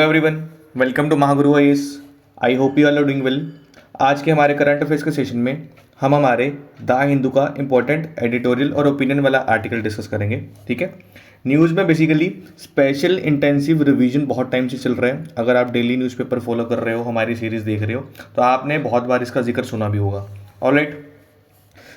Hello everyone, welcome to Mahaguru IAS. I hope you all are doing well. आज के हमारे current affairs के session में हम हमारे द हिंदू का इंपॉर्टेंट एडिटोरियल और ओपिनियन वाला आर्टिकल डिस्कस करेंगे। ठीक है, न्यूज़ में बेसिकली स्पेशल इंटेंसिव रिवीजन बहुत टाइम से चल रहा है। अगर आप डेली न्यूज़पेपर फॉलो कर रहे हो, हमारी सीरीज़ देख रहे हो, तो आपने बहुत बार इसका जिक्र सुना भी होगा। ऑलराइट,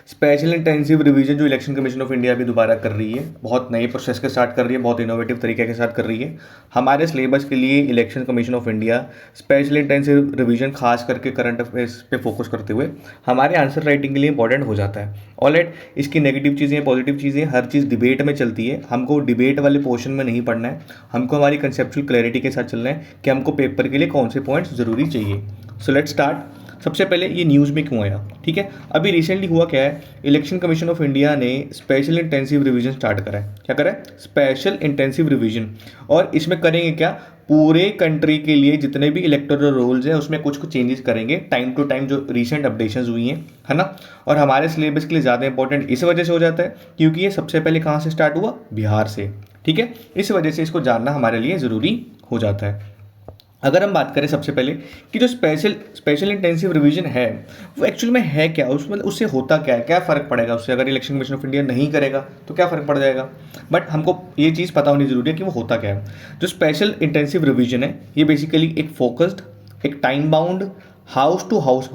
स्पेशल इंटेंसिव रिवीजन जो इलेक्शन कमीशन ऑफ इंडिया भी दोबारा कर रही है, बहुत नए प्रोसेस के साथ कर रही है, बहुत इनोवेटिव तरीके के साथ कर रही है। हमारे सिलेबस के लिए election commission of India special intensive revision खास करके करंट अफेयर्स पे फोकस करते हुए हमारे आंसर राइटिंग के लिए इंपॉर्टेंट हो जाता है। ऑलराइट, इसकी नेगेटिव चीज़ें, पॉजिटिव चीज़ें, हर चीज़ डिबेट में चलती है। हमको डिबेट वाले पोर्शन में नहीं पढ़ना है, हमको हमारी कंसेप्चुअल क्लैरिटी के साथ चलना है कि हमको पेपर के लिए कौन से पॉइंट्स ज़रूरी चाहिए। So let's start. सबसे पहले ये न्यूज़ में क्यों आया? ठीक है, अभी रिसेंटली हुआ क्या है, इलेक्शन कमीशन ऑफ इंडिया ने स्पेशल इंटेंसिव रिवीजन स्टार्ट करा है। क्या करा है? Special intensive revision. और इसमें करेंगे क्या, पूरे कंट्री के लिए जितने भी इलेक्टोरल रोल्स हैं उसमें कुछ कुछ चेंजेस करेंगे टाइम टू टाइम, जो रिसेंट अपडेशंस हुई हैं, है ना। और हमारे सिलेबस के लिए ज़्यादा इंपॉर्टेंट इस वजह से हो जाता है क्योंकि ये सबसे पहले कहाँ से स्टार्ट हुआ? बिहार से। ठीक है, इस वजह से इसको जानना हमारे लिए ज़रूरी हो जाता है। अगर हम बात करें सबसे पहले कि जो स्पेशल इंटेंसिव रिवीजन है वो एक्चुअल में है क्या, उसमें उससे होता क्या है, क्या फ़र्क पड़ेगा उससे? अगर इलेक्शन कमीशन ऑफ इंडिया नहीं करेगा तो क्या फ़र्क पड़ जाएगा? बट हमको ये चीज़ पता होनी ज़रूरी है कि वो होता क्या है। जो स्पेशल इंटेंसिव रिवीजन है ये बेसिकली एक फोकस्ड, एक time bound, house to house,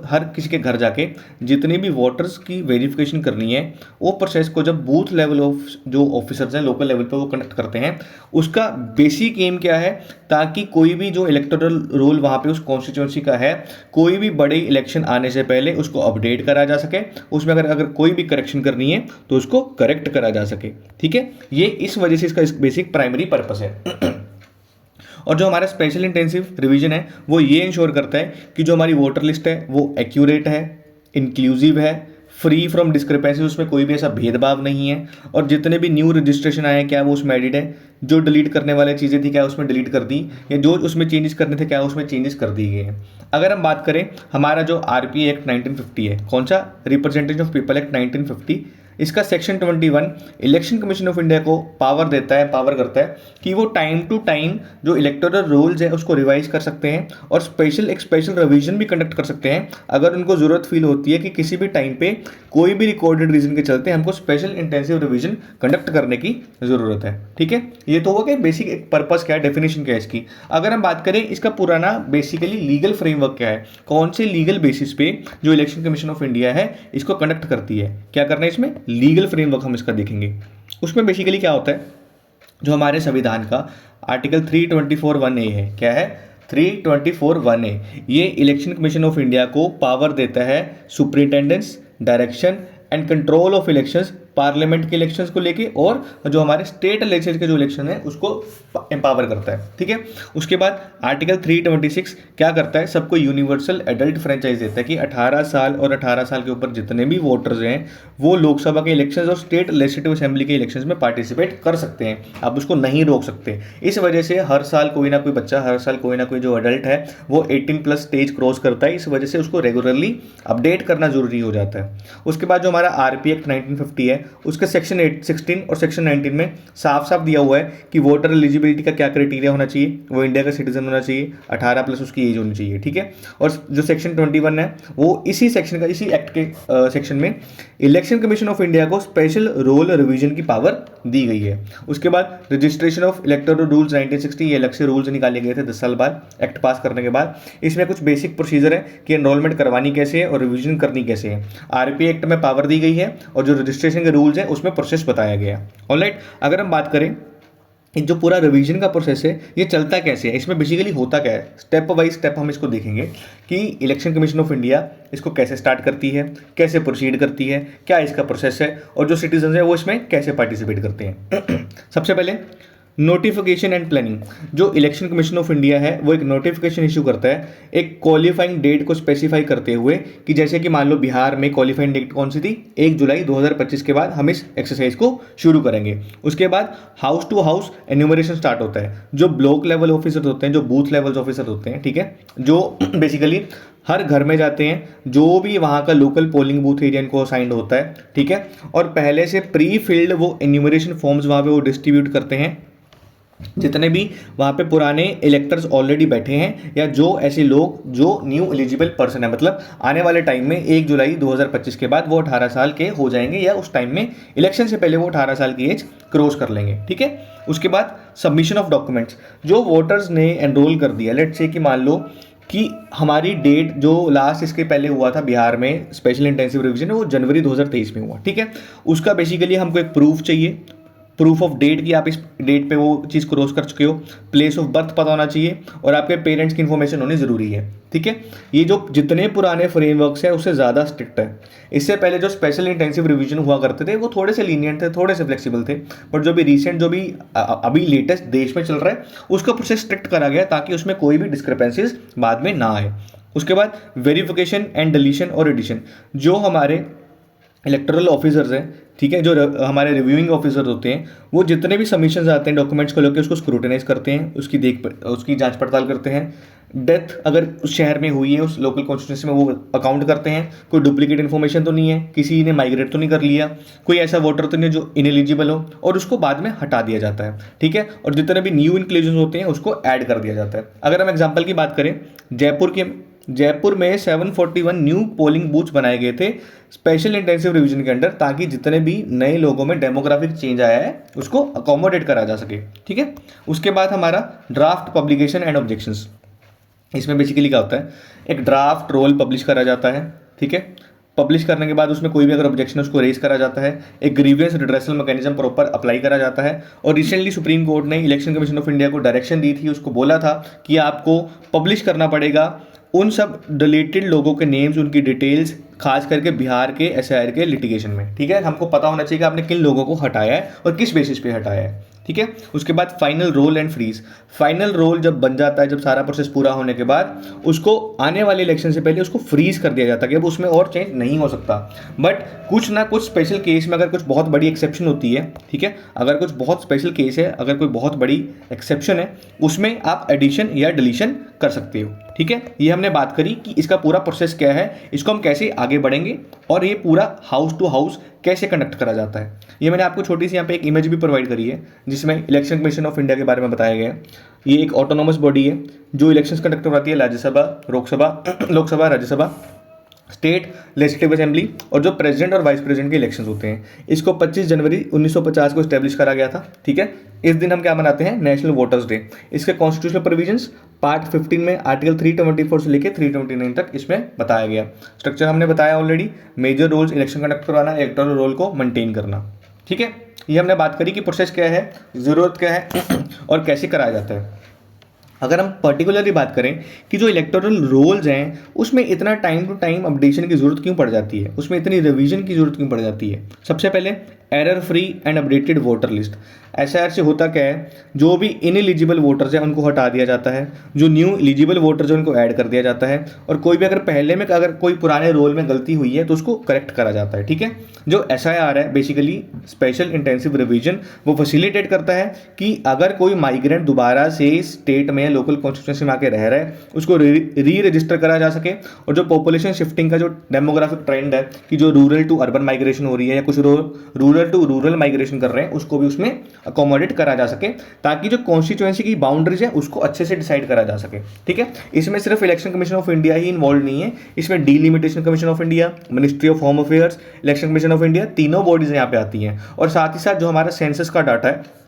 हर किसी के घर जाके जितने भी वोटर्स की वेरिफिकेशन करनी है, वो प्रोसेस को जब बूथ लेवल ऑफ जो ऑफिसर्स हैं लोकल लेवल पे वो कंडक्ट करते हैं, उसका बेसिक एम क्या है, ताकि कोई भी जो इलेक्टोरल रोल वहाँ पे उस कॉन्स्टिट्यूंसी का है, कोई भी बड़े इलेक्शन आने से पहले उसको अपडेट करा जा सके, उसमें अगर कोई भी करेक्शन करनी है तो उसको करेक्ट करा जा सके। ठीक है, ये इस वजह से इसका बेसिक प्राइमरी पर्पस है। और जो हमारा स्पेशल इंटेंसिव रिवीजन है वो ये इंश्योर करता है कि जो हमारी वोटर लिस्ट है वो एक्यूरेट है, इंक्लूसिव है, फ्री फ्रॉम डिस्क्रिपेंसी, उसमें कोई भी ऐसा भेदभाव नहीं है, और जितने भी न्यू रजिस्ट्रेशन आए हैं क्या वो उसमें एडिट है, जो डिलीट करने वाली चीज़ें थी क्या उसमें डिलीट कर दी, या जो उसमें चेंजेस करने थे क्या उसमें चेंजेस कर दिए गए हैं। अगर हम बात करें हमारा जो आरपीए एक्ट 1950 है, कौन सा? रिप्रेजेंटेशन ऑफ पीपल एक्ट 1950, इसका section 21 election commission of India को पावर देता है, पावर करता है कि वो टाइम टू टाइम जो इलेक्टोरल रोल्स है उसको रिवाइज कर सकते हैं और एक स्पेशल रिवीजन भी कंडक्ट कर सकते हैं अगर उनको ज़रूरत फील होती है कि किसी भी टाइम पे कोई भी रिकॉर्डेड रीजन के चलते हमको स्पेशल इंटेंसिव रिवीजन कंडक्ट करने की ज़रूरत है। ठीक है, ये तो होगा कि बेसिक एक पर्पस क्या है, डेफिनेशन क्या है इसकी। अगर हम बात करें इसका पुराना बेसिकली लीगल फ्रेमवर्क क्या है, कौन से लीगल बेसिस पे जो इलेक्शन कमीशन ऑफ इंडिया है इसको कंडक्ट करती है, क्या करना है इसमें, लीगल फ्रेमवर्क हम इसका देखेंगे। उसमें बेसिकली क्या होता है, जो हमारे संविधान का आर्टिकल 324(1)(a है, क्या है? 324(1)(a, ये इलेक्शन कमीशन ऑफ इंडिया को पावर देता है superintendence, direction and control of elections, parliament के इलेक्शंस को लेके, और जो हमारे स्टेट इलेक्शन के जो इलेक्शन है उसको एम्पावर करता है। ठीक है, उसके बाद आर्टिकल 326 क्या करता है, सबको यूनिवर्सल एडल्ट फ्रेंचाइज देता है कि 18 साल और 18 साल के ऊपर जितने भी वोटर्स हैं वो लोकसभा के इलेक्शंस और स्टेट लेजिस्लेटिव असेंबली के इलेक्शंस में पार्टिसिपेट कर सकते हैं, आप उसको नहीं रोक सकते। इस वजह से हर साल कोई ना कोई बच्चा, हर साल कोई ना कोई जो एडल्ट है वो 18+ स्टेज क्रॉस करता है, इस वजह से उसको रेगुलरली अपडेट करना जरूरी हो जाता है। उसके बाद जो हमारा आरपी एक्ट 1950 है उसके सेक्शन 16 और सेक्शन 19 में साफ साफ दिया हुआ है कि वोटर एलिजिबिलिटी का क्या क्राइटेरिया होना चाहिए, वो इंडिया का सिटीजन होना चाहिए, 18+ उसकी एज होनी चाहिए। ठीक है, और जो सेक्शन 21 है वो इसी सेक्शन का, इसी एक्ट के सेक्शन में इलेक्शन कमीशन ऑफ इंडिया को स्पेशल रोल रिवीजन की पावर दी गई है। उसके बाद रजिस्ट्रेशन ऑफ इलेक्टोरल रूल्स 1960, ये अलग से रूल्स निकाले गए थे 10 साल बाद एक्ट पास करने के बाद। इसमें कुछ बेसिक प्रोसीजर है कि एनरोलमेंट करवानी कैसे है और रिवीजन करनी कैसे है। आरपी एक्ट में पावर दी गई है और जो रजिस्ट्रेशन के रूल्स हैं उसमें प्रोसेस बताया गया। ऑलराइट, अगर हम बात करें जो पूरा रिवीजन का प्रोसेस है ये चलता कैसे है, इसमें बेसिकली होता क्या है, स्टेप बाय स्टेप हम इसको देखेंगे कि इलेक्शन कमीशन ऑफ इंडिया इसको कैसे स्टार्ट करती है, कैसे प्रोसीड करती है, क्या इसका प्रोसेस है, और जो सिटीजन है वो इसमें कैसे पार्टिसिपेट करते हैं। सबसे पहले नोटिफिकेशन एंड प्लानिंग, जो इलेक्शन कमीशन ऑफ इंडिया है वो एक नोटिफिकेशन इशू करता है एक क्वालिफाइंग डेट को स्पेसिफाई करते हुए कि जैसे कि मान लो बिहार में क्वालिफाइंग डेट कौन सी थी, 1 जुलाई 2025 के बाद हम इस एक्सरसाइज को शुरू करेंगे। उसके बाद house to house enumeration start होता है, जो ब्लॉक लेवल ऑफिसर होते हैं, जो बूथ लेवल ऑफिसर होते हैं, ठीक है, जो बेसिकली हर घर में जाते हैं, जो भी वहाँ का लोकल पोलिंग बूथ एरिया इनको असाइंड होता है। ठीक है, और पहले से प्री फिल्ड वो एन्यूमरेशन फॉर्म्स वहाँ पे वो डिस्ट्रीब्यूट करते हैं जितने भी वहाँ पे पुराने इलेक्टर्स ऑलरेडी बैठे हैं या जो ऐसे लोग जो न्यू एलिजिबल पर्सन है, मतलब आने वाले टाइम में 1 जुलाई 2025 के बाद वो 18 साल के हो जाएंगे या उस टाइम में इलेक्शन से पहले वो 18 साल की एज क्रॉस कर लेंगे, ठीक है। उसके बाद सबमिशन ऑफ डॉक्यूमेंट्स, जो वोटर्स ने एनरोल कर दिया, लेट्स से कि मान लो कि हमारी डेट जो लास्ट इसके पहले हुआ था बिहार में स्पेशल इंटेंसिव रिवीजन, वो जनवरी 2023 में हुआ, ठीक है। उसका बेसिकली हमको एक प्रूफ चाहिए, प्रूफ ऑफ डेट कि आप इस डेट पे वो चीज़ क्रॉस कर चुके हो, प्लेस ऑफ बर्थ पता होना चाहिए और आपके पेरेंट्स की इन्फॉर्मेशन होनी ज़रूरी है, ठीक है। ये जो जितने पुराने फ्रेमवर्क्स हैं उससे ज़्यादा स्ट्रिक्ट है। इससे पहले जो स्पेशल इंटेंसिव रिवीजन हुआ करते थे वो थोड़े से लीनियंट थे, थोड़े से फ्लेक्सिबल थे, बट जो भी रिसेंट जो भी अभी लेटेस्ट देश में चल रहा है उसका प्रोसेस स्ट्रिक्ट करा गया ताकि उसमें कोई भी डिस्क्रिपेंसीज बाद में ना आए। उसके बाद वेरिफिकेशन एंड डिलीशन और एडिशन, जो हमारे इलेक्टोरल ऑफिसर्स हैं, ठीक है, जो हमारे रिव्यूइंग ऑफिसर होते हैं, वो जितने भी सबमिशंस आते हैं डॉक्यूमेंट्स को लेकर उसको स्क्रूटनाइज करते हैं, उसकी जांच पड़ताल करते हैं। डेथ अगर उस शहर में हुई है, उस लोकल कॉन्स्टिट्यूंसी में, वो अकाउंट करते हैं, कोई डुप्लीकेट इन्फॉर्मेशन तो नहीं है, किसी ने माइग्रेट तो नहीं कर लिया, कोई ऐसा वोटर तो नहीं जो इनएलिजिबल हो, और उसको बाद में हटा दिया जाता है, ठीक है। और जितने भी न्यू इंक्लूजन होते हैं उसको ऐड कर दिया जाता है। अगर हम एग्जाम्पल की बात करें, जयपुर में 741 न्यू पोलिंग बूथ बनाए गए थे स्पेशल इंटेंसिव रिवीजन के अंडर, ताकि जितने भी नए लोगों में डेमोग्राफिक चेंज आया है उसको अकोमोडेट करा जा सके, ठीक है। उसके बाद हमारा ड्राफ्ट पब्लिकेशन एंड ऑब्जेक्शंस, इसमें बेसिकली क्या होता है, एक ड्राफ्ट रोल पब्लिश करा जाता है, ठीक है। पब्लिश करने के बाद उसमें कोई भी अगर ऑब्जेक्शन उसको रेज करा जाता है, एक grievance redressal mechanism proper apply करा जाता है। और रिसेंटली सुप्रीम कोर्ट ने इलेक्शन कमीशन ऑफ इंडिया को डायरेक्शन दी थी, उसको बोला था कि आपको पब्लिश करना पड़ेगा उन सब डिलीटेड लोगों के नेम्स, उनकी डिटेल्स, खास करके बिहार के एसआईआर के लिटिगेशन में, ठीक है। हमको पता होना चाहिए कि आपने किन लोगों को हटाया है और किस बेसिस पे हटाया है, ठीक है। उसके बाद final roll and freeze, final roll जब बन जाता है, जब सारा प्रोसेस पूरा होने के बाद उसको आने वाले इलेक्शन से पहले उसको फ्रीज कर दिया जाता है कि अब उसमें और चेंज नहीं हो सकता। बट कुछ ना कुछ स्पेशल केस में अगर कुछ बहुत बड़ी एक्सेप्शन होती है, ठीक है, अगर कुछ बहुत स्पेशल केस है, अगर कोई बहुत बड़ी एक्सेप्शन है, उसमें आप एडिशन या डिलीशन कर सकते हो, ठीक है। ये हमने बात करी कि इसका पूरा प्रोसेस क्या है, इसको हम कैसे आगे बढ़ेंगे और ये पूरा हाउस टू हाउस कैसे कंडक्ट करा जाता है। ये मैंने आपको छोटी सी यहाँ पे एक इमेज भी प्रोवाइड करी है जिसमें इलेक्शन कमीशन ऑफ इंडिया के बारे में बताया गया है। ये एक ऑटोनॉमस बॉडी है जो इलेक्शंस कंडक्ट करवाती है, Rajya Sabha, Lok Sabha, Rajya Sabha, state legislative assembly, और जो प्रेसिडेंट और वाइस प्रेसिडेंट के इलेक्शंस होते हैं। इसको 25 जनवरी 1950 को इस्टेब्लिश करा गया था, ठीक है। इस दिन हम क्या मनाते हैं, नेशनल वोटर्स डे। इसके कॉन्स्टिट्यूशनल प्रोविजंस पार्ट 15 में आर्टिकल 324 से लेकर 329 तक इसमें बताया गया। स्ट्रक्चर हमने बताया already, major roles election conduct करवाना, इलेक्टोरल रोल को मेंटेन करना, ठीक है। ये हमने बात करी कि प्रोसेस क्या है, ज़रूरत क्या है और कैसे कराया जाता है। अगर हम पर्टिकुलरली बात करें कि जो इलेक्टोरल रोल्स हैं उसमें इतना टाइम टू टाइम अपडेशन की ज़रूरत क्यों पड़ जाती है, उसमें इतनी रिवीजन की ज़रूरत क्यों पड़ जाती है। सबसे पहले error free and updated voter list. SIR से होता क्या है, जो भी इनएलिजिबल वोटर्स हैं उनको हटा दिया जाता है, जो न्यू एलिजिबल वोटर्स हैं उनको ऐड कर दिया जाता है, और कोई भी अगर पहले में अगर कोई पुराने रोल में गलती हुई है तो उसको करेक्ट करा जाता है, ठीक है। जो एसआईआर है बेसिकली स्पेशल इंटेंसिव रिवीजन, वो फैसिलिटेट करता है कि अगर कोई माइग्रेंट दोबारा से स्टेट में लोकल कॉन्स्टिट्यूंसी में आके रह रहा है उसको री रजिस्टर करा जा सके। और जो पॉपुलेशन शिफ्टिंग का जो डेमोग्राफिक ट्रेंड है कि जो रूरल टू अर्बन माइग्रेशन हो रही है या कुछ रूरल टू रूरल माइग्रेशन कर रहे हैं, उसको भी उसमें अकोमोडेट करा जा सके ताकि जो कॉन्स्टिट्यूएंसी की बाउंड्रीज है उसको अच्छे से डिसाइड करा जा सके, ठीक है। इसमें सिर्फ election commission of India he involve नहीं है, इसमें delimitation commission of India, ministry of home affairs, election commission of India, तीनों बॉडीज यहाँ पे आती हैं। और साथ ही साथ जो हमारा सेंसस का डाटा है,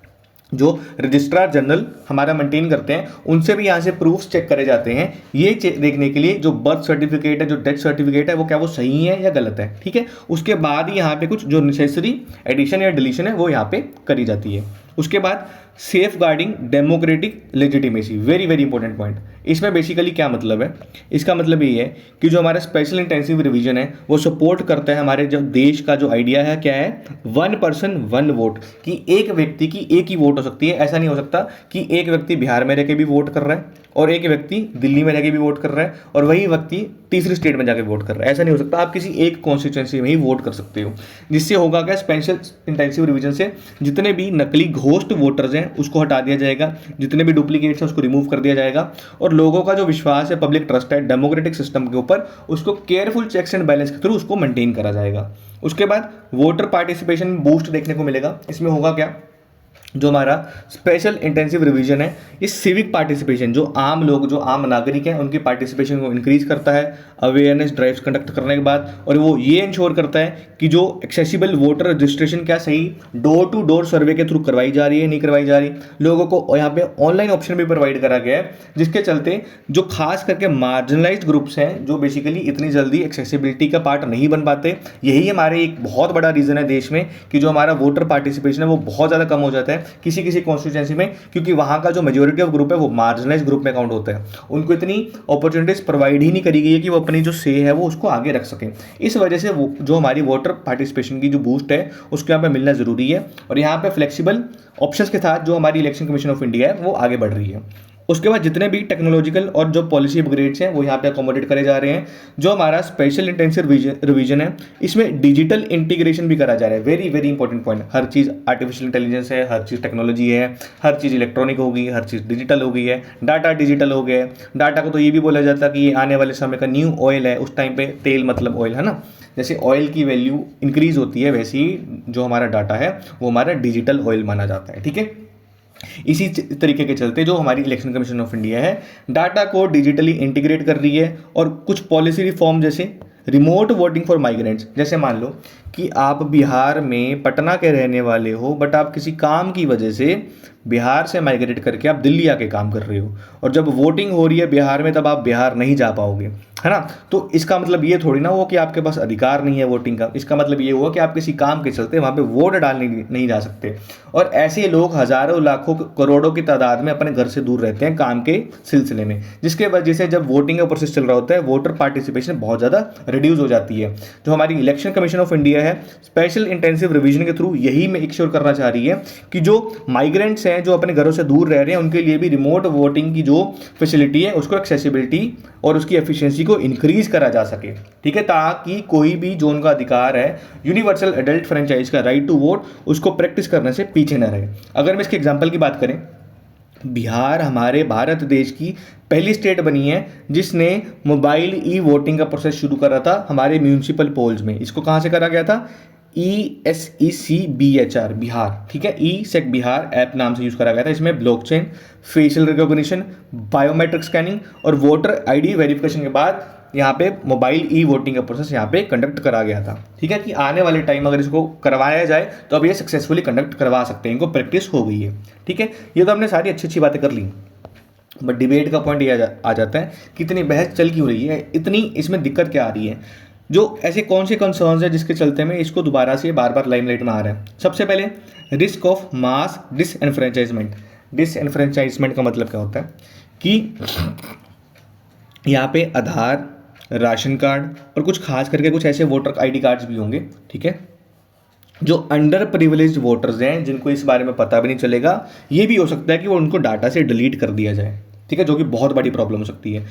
जो रजिस्ट्रार जनरल हमारा मेंटेन करते हैं, उनसे भी यहाँ से प्रूफ्स चेक करे जाते हैं, ये देखने के लिए जो बर्थ सर्टिफिकेट है, जो डेथ सर्टिफिकेट है, वो क्या वो सही है या गलत है, ठीक है। उसके बाद ही यहाँ पे कुछ जो नेसेसरी एडिशन या डिलीशन है वो यहाँ पे करी जाती है। उसके बाद safeguarding democratic legitimacy, very very important point. इसमें बेसिकली क्या मतलब है, इसका मतलब ये है कि जो हमारा स्पेशल इंटेंसिव रिवीजन है वो सपोर्ट करता है हमारे जो देश का जो आइडिया है, क्या है, 1 पर्सन 1 वोट, कि एक व्यक्ति की एक ही वोट हो सकती है। ऐसा नहीं हो सकता कि एक व्यक्ति बिहार में रह के भी वोट कर रहा है और एक व्यक्ति दिल्ली में रह के भी वोट कर रहा है और वही व्यक्ति तीसरी स्टेट में जाके वोट कर रहा है, ऐसा नहीं हो सकता। आप किसी एक कॉन्स्टिट्यूंसी में ही वोट कर सकते हो, जिससे होगा क्या, स्पेशल इंटेंसिव रिवीजन से जितने भी नकली घोस्ट वोटर्स हैं उसको हटा दिया जाएगा, जितने भी डुप्लीकेट्स हैं उसको रिमूव कर दिया जाएगा, और लोगों का जो विश्वास है, पब्लिक ट्रस्ट है डेमोक्रेटिक सिस्टम के ऊपर, उसको केयरफुल चेक्स एंड बैलेंस के थ्रू उसको मेंटेन करा जाएगा। उसके बाद वोटर पार्टिसिपेशन बूस्ट देखने को मिलेगा। इसमें होगा क्या, जो हमारा स्पेशल इंटेंसिव रिवीजन है, ये सिविक पार्टिसिपेशन, जो आम लोग, जो आम नागरिक हैं, उनकी पार्टिसिपेशन को इंक्रीज करता है अवेयरनेस ड्राइव्स कंडक्ट करने के बाद। और वो ये इंश्योर करता है कि जो एक्सेसिबल वोटर रजिस्ट्रेशन क्या सही डोर टू डोर सर्वे के थ्रू करवाई जा रही है, नहीं करवाई जा रही। लोगों को यहाँ पे ऑनलाइन ऑप्शन भी प्रोवाइड करा गया है, जिसके चलते जो खास करके मार्जिनलाइज्ड ग्रुप्स हैं, जो बेसिकली इतनी जल्दी एक्सेसिबिलिटी का पार्ट नहीं बन पाते, यही हमारे एक बहुत बड़ा रीज़न है देश में कि जो हमारा वोटर पार्टिसिपेशन है वो बहुत ज़्यादा कम हो जाता है किसी किसी कॉन्स्टिट्यूएंसी में, क्योंकि वहां का जो मेजोरिटी ऑफ ग्रुप है वो मार्जिनलाइज ग्रुप में काउंट होता है। उनको इतनी अपॉर्चुनिटीज प्रोवाइड ही नहीं करी गई है कि वो अपनी जो से है वो उसको आगे रख सकें। इस वजह से वो जो हमारी वोटर पार्टिसिपेशन की जो बूस्ट है उसको यहाँ पे मिलना जरूरी है। और यहाँ पे फ्लेक्सिबल ऑप्शंस के साथ जो हमारी इलेक्शन कमीशन ऑफ इंडिया है वो आगे बढ़ रही है। उसके बाद जितने भी टेक्नोलॉजिकल और जो पॉलिसी अपग्रेड्स हैं वो यहाँ पे अकोमोडेट करे जा रहे हैं। जो हमारा स्पेशल इंटेंसिव रिवीजन है, इसमें डिजिटल इंटीग्रेशन भी करा जा रहा है। Very very important point. हर चीज़ आर्टिफिशियल इंटेलिजेंस है, हर चीज़ टेक्नोलॉजी है, हर चीज़ इलेक्ट्रॉनिक हो गई, हर चीज़ डिजिटल हो गई है, डाटा डिजिटल हो गया है। डाटा को तो ये भी बोला जाता है कि ये आने वाले समय का न्यू ऑयल है। उस टाइम पे तेल मतलब ऑयल है ना, जैसे ऑयल की वैल्यू इंक्रीज होती है वैसे ही जो हमारा डाटा है वो हमारा डिजिटल ऑयल माना जाता है। ठीक है, इसी तरीके के चलते जो हमारी इलेक्शन कमीशन ऑफ इंडिया है डाटा को डिजिटली इंटीग्रेट कर रही है। और कुछ पॉलिसी रिफॉर्म जैसे रिमोट वोटिंग फॉर माइग्रेंट्स, जैसे मान लो कि आप बिहार में पटना के रहने वाले हो बट आप किसी काम की वजह से बिहार से माइग्रेट करके आप दिल्ली आके काम कर रहे हो, और जब वोटिंग हो रही है बिहार में तब आप बिहार नहीं जा पाओगे, है ना। तो इसका मतलब ये थोड़ी ना हुआ कि आपके पास अधिकार नहीं है वोटिंग का। इसका मतलब ये हुआ कि आप किसी काम के चलते वहाँ पे वोट डालने नहीं जा सकते। और ऐसे लोग हजारों लाखों करोड़ों की तादाद में अपने घर से दूर रहते हैं काम के सिलसिले में, जिसके वजह से जब वोटिंग का प्रोसेस चल रहा होता है वोटर पार्टिसिपेशन बहुत ज़्यादा रिड्यूस हो जाती है। जो हमारी इलेक्शन कमीशन ऑफ इंडिया है स्पेशल इंटेंसिव रिवीजन के थ्रू यही में इंश्योर करना चाह रही है कि जो माइग्रेंट्स हैं, जो अपने घरों से दूर रह रहे हैं, उनके लिए भी रिमोट वोटिंग की जो फैसिलिटी है उसको एक्सेसिबिलिटी और उसकी एफिशिएंसी को इंक्रीज करा जा सके। ठीक है, ताकि कोई भी जो उनका अधिकार है यूनिवर्सल एडल्ट फ्रेंचाइज का राइट टू वोट उसको प्रैक्टिस करने से पीछे न रहे। अगर मैं इसके एग्जांपल की बात करें, बिहार हमारे भारत देश की पहली स्टेट बनी है जिसने मोबाइल ई वोटिंग का प्रोसेस शुरू करा था हमारे म्यूनिसिपल पोल्स में। इसको कहाँ से करा गया था? ESECBHR बिहार। ठीक है, सेक बिहार ऐप नाम से यूज करा गया था। इसमें blockchain, facial recognition, biometric scanning और वोटर आईडी वेरिफिकेशन के बाद यहाँ पे मोबाइल ई वोटिंग का प्रोसेस यहाँ पे कंडक्ट करा गया था। ठीक है, कि आने वाले टाइम अगर इसको करवाया जाए तो अब ये सक्सेसफुली कंडक्ट करवा सकते हैं, इनको प्रैक्टिस हो गई है। ठीक है, ये तो हमने सारी अच्छी अच्छी बातें कर ली, बट डिबेट का पॉइंट ये आ जाता है कि इतनी बहस चल क्यों रही है, इतनी इसमें दिक्कत क्या आ रही है, जो ऐसे कौन से कंसर्न्स है जिसके चलते में इसको दोबारा से बार बार लाइमलाइट में आ रहा है। सबसे पहले रिस्क ऑफ मास डिसएनफ्रेंचाइजमेंट। डिसएनफ्रेंचाइजमेंट का मतलब क्या होता है कि यहाँ पे आधार, राशन कार्ड और कुछ खास करके कुछ ऐसे वोटर आईडी कार्ड्स भी होंगे। ठीक है, जो अंडर प्रिविलेज्ड वोटर्स हैं जिनको इस बारे में पता भी नहीं चलेगा, ये भी हो सकता है कि वो उनको डाटा से डिलीट कर दिया जाए। ठीक है, जो कि बहुत बड़ी प्रॉब्लम हो सकती है।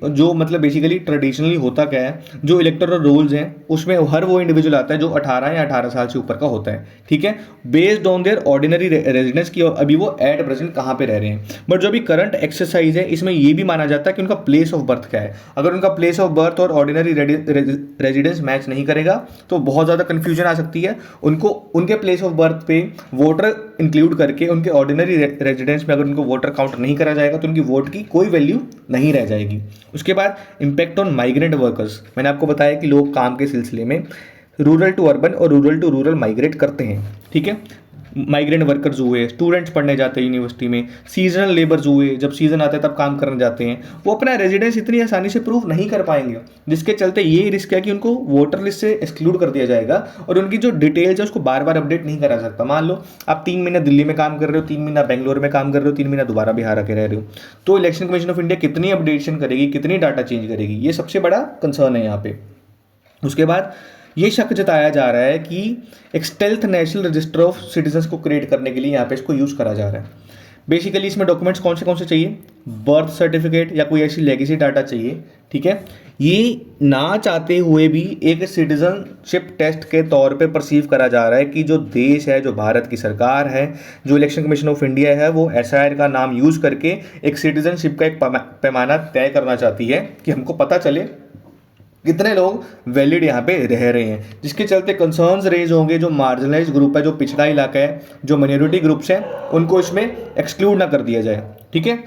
जो मतलब बेसिकली ट्रेडिशनली होता क्या है, जो इलेक्टोरल रोल्स हैं उसमें हर वो इंडिविजुअल आता है जो 18 या 18 साल से ऊपर का होता है। ठीक है, based on their ordinary residence की अभी वो एट प्रेजेंट कहाँ पे रह रहे हैं। बट जो अभी करंट एक्सरसाइज है इसमें ये भी माना जाता है कि उनका प्लेस ऑफ बर्थ क्या है। अगर उनका प्लेस ऑफ बर्थ और ऑर्डिनरी रेजिडेंस मैच नहीं करेगा तो बहुत ज़्यादा कन्फ्यूजन आ सकती है। उनको उनके प्लेस ऑफ बर्थ पे वोटर इंक्लूड करके उनके ऑर्डिनरी रेजिडेंस में अगर उनको वोटर काउंट नहीं करा जाएगा तो उनकी वोट की कोई वैल्यू नहीं रह जाएगी। उसके बाद इम्पैक्ट ऑन माइग्रेंट वर्कर्स। मैंने आपको बताया कि लोग काम के सिलसिले में रूरल टू अर्बन और रूरल टू रूरल माइग्रेट करते हैं। ठीक है, माइग्रेंट वर्कर्स हुए, स्टूडेंट्स पढ़ने जाते हैं यूनिवर्सिटी में, सीजनल लेबर्स हुए, जब सीजन आता है तब काम करने जाते हैं, वो अपना रेजिडेंस इतनी आसानी से प्रूव नहीं कर पाएंगे, जिसके चलते ये रिस्क है कि उनको वोटर लिस्ट से एक्सक्लूड कर दिया जाएगा और उनकी जो डिटेल्स है उसको बार बार अपडेट नहीं करा सकता। मान लो आप 3 महीना दिल्ली में काम कर रहे हो, 3 महीना बेंगलोर में काम कर रहे हो, 3 महीना दोबारा बिहार आके रह रहे हो, तो इलेक्शन कमीशन ऑफ इंडिया कितनी अपडेशन करेगी, कितनी डाटा चेंज करेगी, ये सबसे बड़ा कंसर्न है यहाँ पे। उसके बाद ये शक जताया जा रहा है कि एक stealth national register of citizens को क्रिएट करने के लिए यहाँ पे इसको यूज़ करा जा रहा है। बेसिकली इसमें डॉक्यूमेंट्स कौन से चाहिए? बर्थ सर्टिफिकेट या कोई ऐसी लेगेसी डाटा चाहिए। ठीक है, ये ना चाहते हुए भी एक सिटीजनशिप टेस्ट के तौर पे परसीव करा जा रहा है कि जो देश है, जो भारत की सरकार है, जो इलेक्शन कमीशन ऑफ इंडिया है, वो SIR का नाम यूज़ करके एक सिटीजनशिप का एक पैमाना तय करना चाहती है कि हमको पता चले कितने लोग वैलिड यहाँ पे रह रहे हैं, जिसके चलते कंसर्न्स रेज होंगे जो मार्जिनलाइज ग्रुप है, जो पिछड़ा इलाका है, जो माइनॉरिटी ग्रुप्स हैं, उनको इसमें एक्सक्लूड ना कर दिया जाए। ठीक है,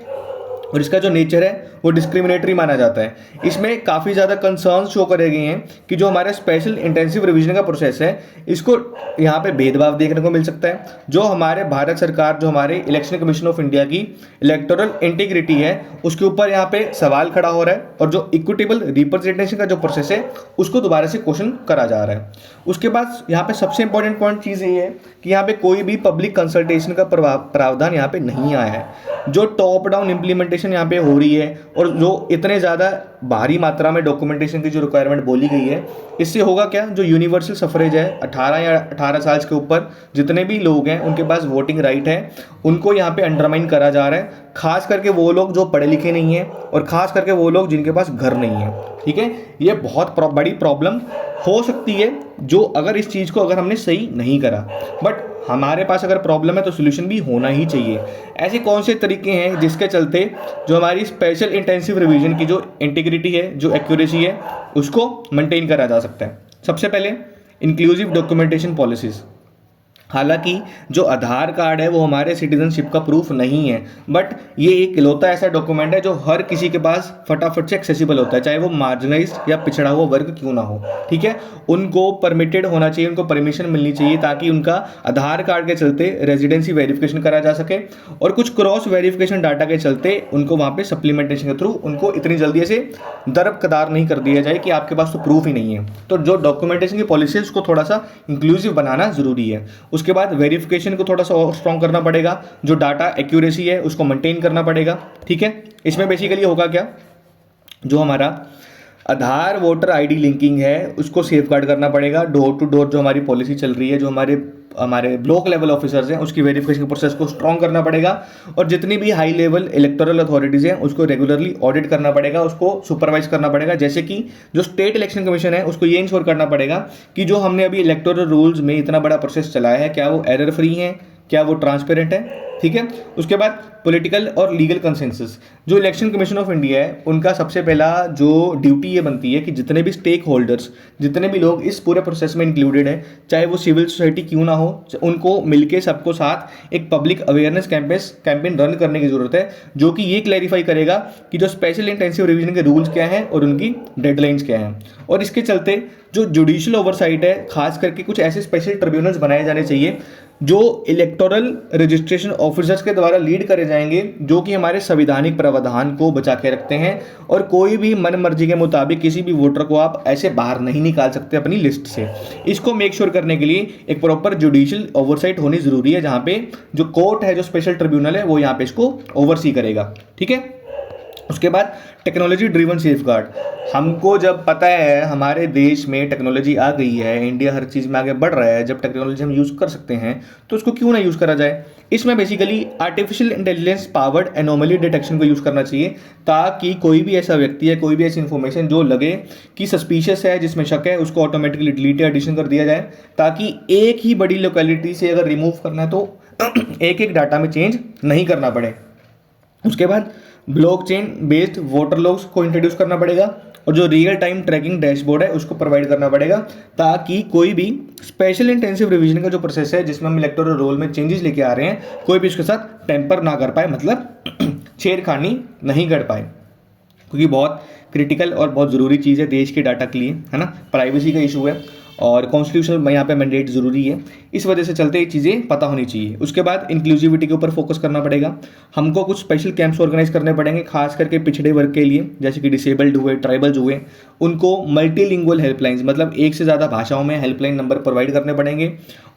और इसका जो नेचर है वो डिस्क्रिमिनेटरी माना जाता है। इसमें काफ़ी ज़्यादा कंसर्न्स शो करे गए हैं कि जो हमारा स्पेशल इंटेंसिव रिवीजन का प्रोसेस है, इसको यहाँ पे भेदभाव देखने को मिल सकता है। जो हमारे भारत सरकार, जो हमारे इलेक्शन कमीशन ऑफ इंडिया की इलेक्टोरल इंटीग्रिटी है, उसके ऊपर यहाँ पे सवाल खड़ा हो रहा है, और जो इक्विटेबल रिप्रेजेंटेशन का जो प्रोसेस है उसको दोबारा से क्वेश्चन करा जा रहा है। उसके बाद यहाँ पे सबसे इंपॉर्टेंट पॉइंट चीज़ ये है कि यहाँ पे कोई भी पब्लिक कंसल्टेशन का प्रावधान यहाँ पे नहीं आया है। जो टॉप डाउन इम्प्लीमेंटेशन यहाँ पे हो रही है, और जो इतने ज़्यादा भारी मात्रा में डॉक्यूमेंटेशन की जो रिक्वायरमेंट बोली गई है, इससे होगा क्या, जो यूनिवर्सल सफरेज है, 18 या 18 साल के ऊपर जितने भी लोग हैं उनके पास वोटिंग राइट है, उनको यहाँ पे अंडरमाइन करा जा रहा है। खास करके वो लोग जो पढ़े लिखे नहीं हैं, और खास करके वो लोग जिनके पास घर नहीं है। ठीक है, ये बहुत बड़ी प्रॉब्लम हो सकती है जो अगर इस चीज़ को अगर हमने सही नहीं करा। बट हमारे पास अगर प्रॉब्लम है तो सोल्यूशन भी होना ही चाहिए। ऐसे कौन से तरीके हैं जिसके चलते जो हमारी स्पेशल इंटेंसिव रिवीजन की जो इंटीग्रिटी है, जो एक्यूरेसी है, उसको मेंटेन करा जा सकता है। सबसे पहले इंक्लूसिव डॉक्यूमेंटेशन पॉलिसीज़। हालांकि जो आधार कार्ड है वो हमारे सिटीजनशिप का प्रूफ नहीं है, बट ये एक इकलौता ऐसा डॉक्यूमेंट है जो हर किसी के पास फटाफट से एक्सेसिबल होता है, चाहे वो मार्जिनलाइज्ड या पिछड़ा हुआ वर्ग क्यों ना हो। ठीक है, उनको परमिटेड होना चाहिए, उनको परमिशन मिलनी चाहिए, ताकि उनका आधार कार्ड के चलते रेजिडेंसी वेरिफिकेशन करा जा सके, और कुछ क्रॉस वेरिफिकेशन डाटा के चलते उनको वहाँ पे सप्लीमेंटेशन के थ्रू उनको इतनी जल्दी से दरकदार नहीं कर दिया जाए कि आपके पास तो प्रूफ ही नहीं है। तो जो डॉक्यूमेंटेशन की पॉलिसी है उसको थोड़ा सा इंक्लूसिव बनाना जरूरी है। उसके बाद वेरिफिकेशन को थोड़ा सा और स्ट्रॉन्ग करना पड़ेगा, जो डाटा एक्यूरेसी है उसको मेंटेन करना पड़ेगा। ठीक है, इसमें बेसिकली होगा क्या, जो हमारा आधार वोटर आईडी लिंकिंग है उसको सेफगार्ड करना पड़ेगा। डोर टू डोर जो हमारी पॉलिसी चल रही है, जो हमारे ब्लॉक लेवल ऑफिसर्स हैं, उसकी वेरिफिकेशन प्रोसेस को स्ट्रॉन्ग करना पड़ेगा, और जितनी भी हाई लेवल इलेक्टोरल अथॉरिटीज़ हैं उसको रेगुलरली ऑडिट करना पड़ेगा, उसको सुपरवाइज करना पड़ेगा। जैसे कि जो स्टेट इलेक्शन कमीशन है उसको ये इंश्योर करना पड़ेगा कि जो हमने अभी इलेक्टोरल रूल्स में इतना बड़ा प्रोसेस चलाया है, क्या वो एरर फ्री है, क्या वो ट्रांसपेरेंट है। ठीक है, उसके बाद पॉलिटिकल और लीगल कंसेंसस। जो इलेक्शन कमीशन ऑफ इंडिया है उनका सबसे पहला जो ड्यूटी ये बनती है कि जितने भी स्टेक होल्डर्स, जितने भी लोग इस पूरे प्रोसेस में इंक्लूडेड हैं, चाहे वो सिविल सोसाइटी क्यों ना हो, उनको मिलके सबको साथ एक पब्लिक अवेयरनेस कैंपेन रन करने की जरूरत है, जो कि ये क्लैरिफाई करेगा कि जो स्पेशल इंटेंसिव रिवीजन के रूल्स क्या हैं और उनकी डेडलाइंस क्या हैं। और इसके चलते जो जुडिशियल ओवरसाइट है, खास करके कुछ ऐसे स्पेशल ट्रिब्यूनल्स बनाए जाने चाहिए जो इलेक्टोरल रजिस्ट्रेशन ऑफिसर्स के द्वारा लीड करे जाएंगे, जो कि हमारे संवैधानिक प्रावधान को बचा के रखते हैं, और कोई भी मन मर्जी के मुताबिक किसी भी वोटर को आप ऐसे बाहर नहीं निकाल सकते अपनी लिस्ट से। इसको मेक श्योर करने के लिए एक प्रॉपर जुडिशियल ओवरसाइट होनी जरूरी है, जहां पे जो कोर्ट है, जो स्पेशल ट्रिब्यूनल है, वो यहाँ पे इसको ओवरसी करेगा। ठीक है, उसके बाद टेक्नोलॉजी ड्रिवन सेफगार्ड। हमको जब पता है हमारे देश में टेक्नोलॉजी आ गई है, इंडिया हर चीज़ में आगे बढ़ रहा है, जब टेक्नोलॉजी हम यूज़ कर सकते हैं तो उसको क्यों ना यूज़ करा जाए। इसमें basically artificial intelligence powered anomaly detection को यूज़ करना चाहिए, ताकि कोई भी ऐसा व्यक्ति है, कोई भी ऐसी इन्फॉर्मेशन जो लगे कि सस्पिशियस है, जिसमें शक है, उसको ऑटोमेटिकली डिलीट या एडिशन कर दिया जाए, ताकि एक ही बड़ी लोकेलिटी से अगर रिमूव करना है तो एक एक डाटा में चेंज नहीं करना पड़े। उसके बाद ब्लॉकचेन बेस्ड वोटर लॉग्स को इंट्रोड्यूस करना पड़ेगा, और जो रियल टाइम ट्रैकिंग डैशबोर्ड है उसको प्रोवाइड करना पड़ेगा, ताकि कोई भी स्पेशल इंटेंसिव रिवीजन का जो प्रोसेस है जिसमें हम इलेक्टोरल रोल में चेंजेस लेके आ रहे हैं, कोई भी उसके साथ टेम्पर ना कर पाए, मतलब छेड़खानी नहीं कर पाए, क्योंकि बहुत क्रिटिकल और बहुत ज़रूरी चीज़ है देश के डाटा के लिए, है ना। प्राइवेसी का इशू है और कॉन्स्टिट्यूशनल यहाँ पे मैंडेट ज़रूरी है, इस वजह से चलते ये चीज़ें पता होनी चाहिए। उसके बाद इंक्लूसिविटी के ऊपर फोकस करना पड़ेगा। हमको कुछ स्पेशल कैंप्स ऑर्गेनाइज करने पड़ेंगे, खास करके पिछड़े वर्ग के लिए, जैसे कि डिसेबल्ड हुए, ट्राइबल्स हुए, उनको मल्टीलिंगुअल हेल्पलाइंस, मतलब एक से ज़्यादा भाषाओं में हेल्पलाइन नंबर प्रोवाइड करने पड़ेंगे।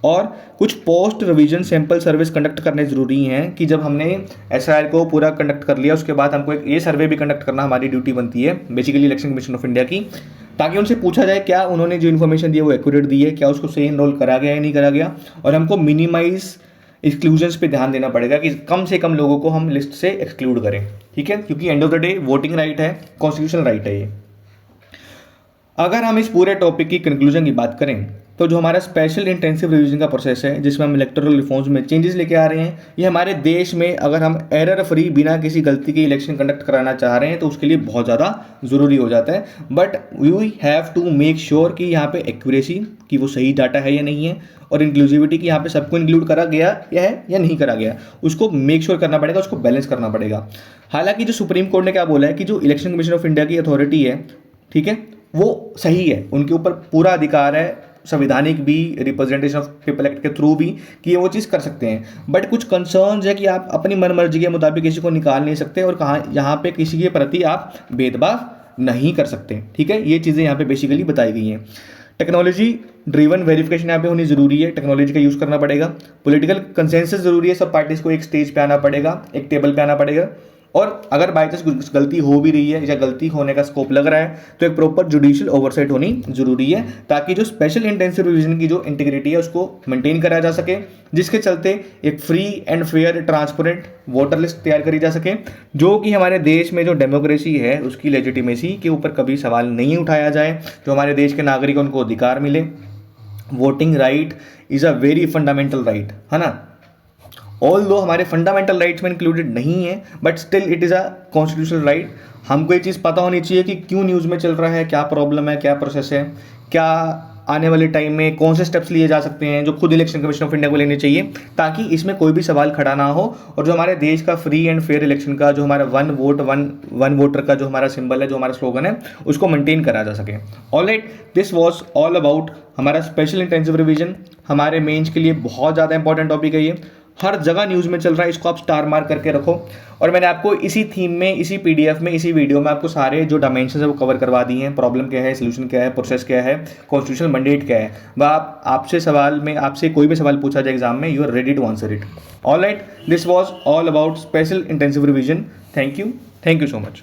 और कुछ post revision sample service conduct करने ज़रूरी हैं, कि जब हमने SIR को पूरा कंडक्ट कर लिया उसके बाद हमको एक ये सर्वे भी कंडक्ट करना हमारी ड्यूटी बनती है, basically election commission of India की, ताकि उनसे पूछा जाए क्या उन्होंने जो इन्फॉर्मेशन दी है वो एक्यूरेट दी है, क्या उसको सही एनरोल करा गया या नहीं करा गया। और हमको मिनिमाइज एक्सक्लूजन्स पे ध्यान देना पड़ेगा कि कम से कम लोगों को हम लिस्ट से एक्सक्लूड करें। ठीक है, क्योंकि end of the day voting right है, कॉन्स्टिट्यूशनल राइट है ये। अगर हम इस पूरे टॉपिक की कंक्लूजन की बात करें तो जो हमारा स्पेशल इंटेंसिव रिवीजन का प्रोसेस है जिसमें हम इलेक्टोरल रिफॉर्म्स में चेंजेस लेके आ रहे हैं, ये हमारे देश में अगर हम एरर फ्री बिना किसी गलती के इलेक्शन कंडक्ट कराना चाह रहे हैं तो उसके लिए बहुत ज़्यादा ज़रूरी हो जाता है। But we have to make sure कि यहाँ पे एक्यूरेसी कि वो सही डाटा है या नहीं है, और इंक्लूसिविटी कि यहाँ पे सबको इंक्लूड करा गया या नहीं करा गया, उसको मेक श्योर करना पड़ेगा, उसको बैलेंस करना पड़ेगा। हालांकि जो सुप्रीम कोर्ट ने क्या बोला है कि जो इलेक्शन कमीशन ऑफ इंडिया की अथॉरिटी है, ठीक है, वो सही है, उनके ऊपर पूरा अधिकार है संवैधानिक भी, रिप्रेजेंटेशन ऑफ पीपल एक्ट के थ्रू भी, कि ये वो चीज़ कर सकते हैं। बट कुछ कंसर्न्स है कि आप अपनी मनमर्जी के मुताबिक किसी को निकाल नहीं सकते, और कहाँ यहाँ पे किसी के प्रति आप भेदभाव नहीं कर सकते, ठीक है। ये चीज़ें यहाँ पे बेसिकली बताई गई हैं। टेक्नोलॉजी ड्रिवन वेरिफिकेशन यहाँ पे होनी जरूरी है, टेक्नोलॉजी का यूज़ करना पड़ेगा। पॉलिटिकल कंसेंसस जरूरी है, सब पार्टीज को एक स्टेज पे आना पड़ेगा, एक टेबल पे आना पड़ेगा, और अगर बाई चांस कुछ गलती हो भी रही है या गलती होने का स्कोप लग रहा है तो एक प्रॉपर जुडिशियल ओवरसाइट होनी जरूरी है, ताकि जो स्पेशल इंटेंसिव रिवीजन की जो इंटीग्रिटी है उसको मेंटेन करा जा सके, जिसके चलते एक free and fair transparent voter list तैयार करी जा सके, जो कि हमारे देश में जो डेमोक्रेसी है उसकी लेजिटिमेसी के ऊपर कभी सवाल नहीं उठाया जाए, जो हमारे देश के नागरिक उनको अधिकार मिले। Voting right is a very fundamental right, है ना। ऑल दो हमारे फंडामेंटल राइट्स में इंक्लूडेड नहीं है, but still it is a constitutional right. हमको ये चीज़ पता होनी चाहिए कि क्यों न्यूज़ में चल रहा है, क्या प्रॉब्लम है, क्या प्रोसेस है, क्या आने वाले टाइम में कौन से स्टेप्स लिए जा सकते हैं जो खुद इलेक्शन कमीशन ऑफ इंडिया को लेने चाहिए, ताकि इसमें कोई भी सवाल खड़ा ना हो, और जो हमारे देश का फ्री एंड फेयर इलेक्शन का जो हमारा वन वोटर का जो हमारा सिंबल है, जो हमारा स्लोगन है, उसको मेंटेन करा जा सके। Alright, this was all about हमारा स्पेशल इंटेंसिव रिवीजन। हमारे मेंस के लिए बहुत ज़्यादा इंपॉर्टेंट टॉपिक है ये, हर जगह न्यूज़ में चल रहा है, इसको आप स्टार मार्क करके रखो। और मैंने आपको इसी थीम में, इसी पीडीएफ में, इसी वीडियो में आपको सारे जो डायमेंशन है वो कवर करवा दिए हैं। प्रॉब्लम क्या है, सोल्यूशन क्या है, प्रोसेस क्या है, कॉन्स्टिट्यूशनल मैंडेट क्या है, वह आपसे कोई भी सवाल पूछा जाए एग्जाम में, you are ready to answer it. Alright, this was all about special intensive revision. Thank you so much.